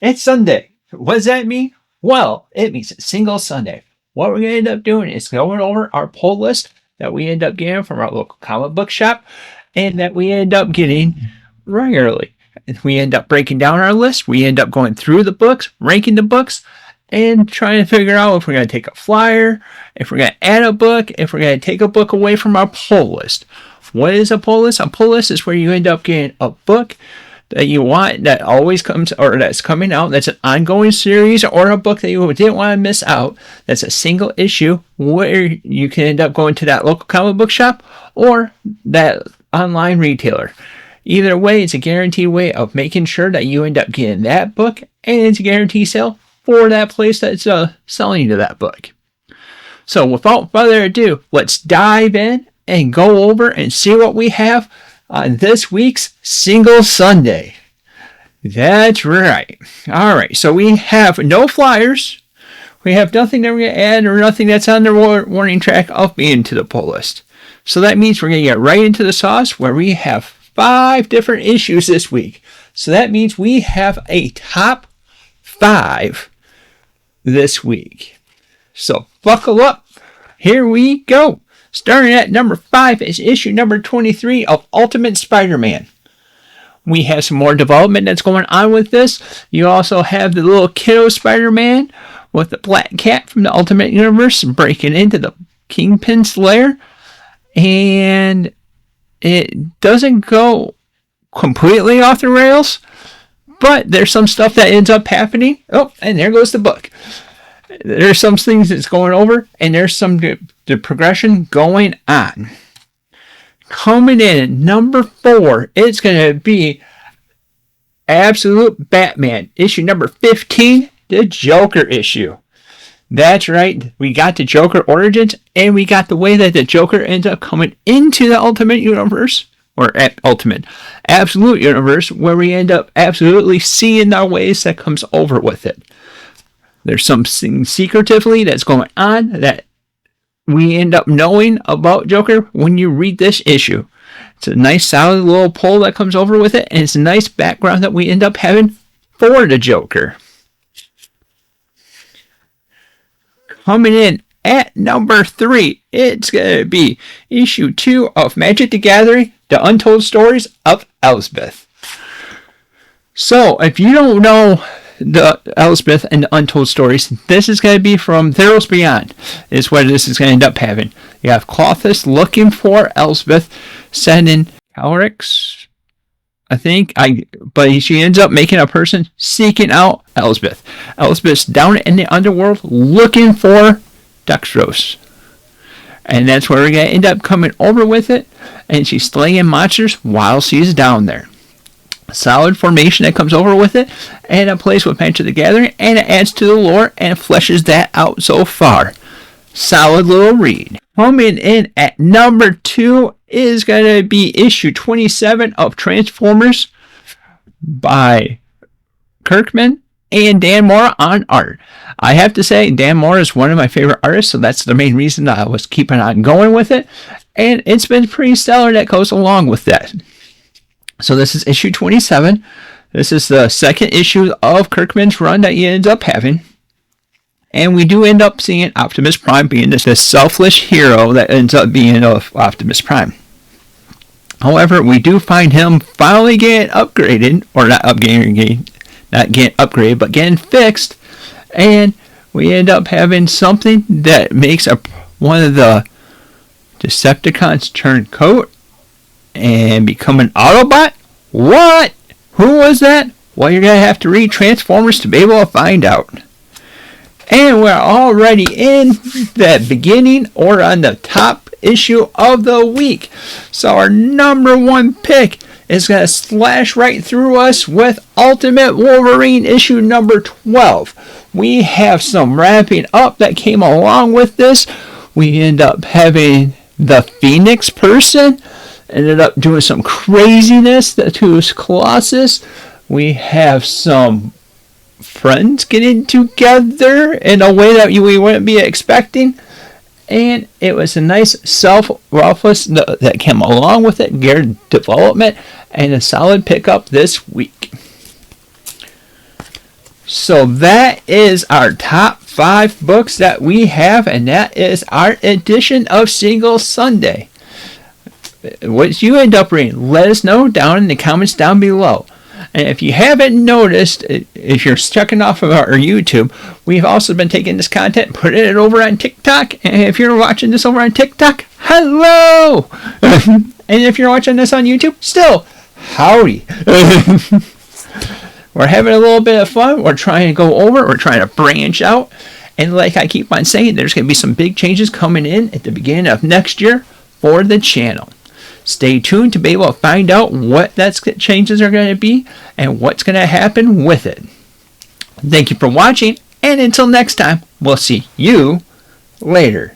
It's Sunday. What does that mean? Well, it means a single Sunday. What we're going to end up doing is going over our pull list that we end up getting from our local comic book shop and that we end up getting regularly. We end up breaking down our list. We end up going through the books, ranking the books, and trying to figure out if we're going to take a flyer, if we're going to add a book, if we're going to take a book away from our pull list. What is a pull list? A pull list is where you end up getting a book that you want that always comes or that's coming out, that's an ongoing series, or a book that you didn't want to miss out, that's a single issue where you can end up going to that local comic book shop or that online retailer. Either way, it's a guaranteed way of making sure that you end up getting that book, and it's a guaranteed sale for that place that's selling you that book. So without further ado, let's dive in and go over and see what we have on this week's Single Sunday. That's right. All right, so we have no flyers. We have nothing that we're going to add or nothing that's on the warning track of being to the pull list. So that means we're going to get right into the sauce where we have 5 different issues this week. So that means we have a top 5 this week. So buckle up. Here we go. Starting at number 5 is issue number 23 of Ultimate Spider-Man. We have some more development that's going on with this. You also have the little kiddo Spider-Man with the black cat from the Ultimate Universe breaking into the Kingpin's lair. And it doesn't go completely off the rails, but there's some stuff that ends up happening. Oh, and there goes the book. There's some things that's going over, and there's some the progression going on. Coming in at number 4, it's going to be Absolute Batman, issue number 15, the Joker issue. That's right, we got the Joker origins, and we got the way that the Joker ends up coming into the Ultimate Universe, or Absolute Universe, where we end up absolutely seeing the ways that comes over with it. There's something secretively that's going on that we end up knowing about Joker when you read this issue. It's a nice solid little pull that comes over with it, and it's a nice background that we end up having for the Joker. Coming in at number 3, it's going to be issue 2 of Magic the Gathering, The Untold Stories of Elspeth. So, if you don't know the Elspeth and the Untold Stories, this is going to be from Theros Beyond, is what this is going to end up having. You have Clothis looking for Elspeth, sending Calrix, but she ends up making a person seeking out Elspeth. Elspeth's down in the underworld looking for Dextros. And that's where we're going to end up coming over with it, and she's slaying monsters while she's down there. Solid formation that comes over with it, and it plays with Magic the Gathering, and it adds to the lore and fleshes that out so far. Solid little read. Coming in at number 2 is going to be issue 27 of Transformers by Kirkman and Dan Mora on art. I have to say, Dan Mora is one of my favorite artists, so that's the main reason I was keeping on going with it, and it's been pretty stellar that goes along with that. So this is issue 27. This is the second issue of Kirkman's run that he ends up having. And we do end up seeing Optimus Prime being this selfless hero that ends up being Optimus Prime. However, we do find him finally getting upgraded, or not getting upgraded, but getting fixed. And we end up having something that makes one of the Decepticons turn coat and become an Autobot? What? Who was that? Well, you're going to have to read Transformers to be able to find out. And we're already in the beginning or on the top issue of the week. So our number 1 pick is going to slash right through us with Ultimate Wolverine issue number 12. We have some wrapping up that came along with this. We end up having the Phoenix person ended up doing some craziness to his Colossus. We have some friends getting together in a way that we wouldn't be expecting. And it was a nice self-roughness that came along with it, geared development, and a solid pickup this week. So that is our top 5 books that we have, and that is our edition of Single Sunday. What you end up reading, let us know down in the comments down below. And if you haven't noticed, if you're checking off of our YouTube, we've also been taking this content and putting it over on TikTok. And if you're watching this over on TikTok, hello! And if you're watching this on YouTube, still, howdy. We're having a little bit of fun. We're trying to go over. We're trying to branch out. And like I keep on saying, there's going to be some big changes coming in at the beginning of next year for the channel. Stay tuned to be able to find out what that changes are going to be and what's going to happen with it. Thank you for watching, and until next time, we'll see you later.